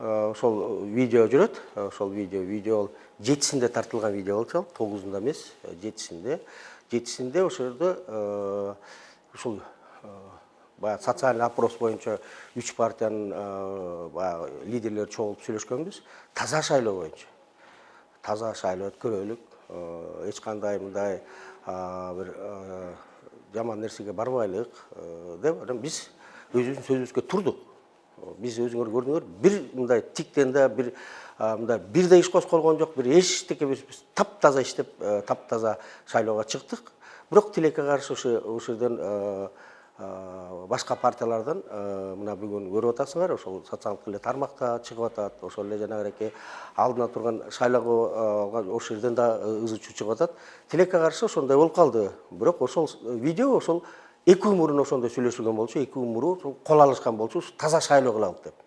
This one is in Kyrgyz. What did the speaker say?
ошол видео жүрөт. Ошол видео 7-синде тартылган видео болчу, 9-унда эмес, 7-синде. 7-синде ошол жерде ушул баягы социалдык опрос боюнча 3 партиянын баягы лидерлери чогулуп сүйлөшкөнбүз. Таза шайлоо боюнча. Таза шайлоо өткөрөлүк, эч кандай мындай бир жаман нерсеге барбайлык деп биз өзүбүздүн сөзүбүзгө турдук. Биз өзүңөр көрдүңөр, бир мындай тиктен да бир мындай бир да иш козголгон жок, бир эчтеке биз таптаза иштеп, таптаза шайлоого чыктык. Бирок тилекке каршы ошол жерден башка партиялардан мына бүгүн көрүп атасыңар, ошол социалдык эле тармакта чыгып атат, ошол эле жанагы алдына турган шайлоого ошол жерден да ызы чуу чыгып атат. Тилекке каршы ошондой болуп калды. Бирок ошол видео ошол 2 күн мурун ошондой сүйлөшүлгөн болчу, 2 күн мурун кол алышкан болчу, таза шайлоо кылалык деп.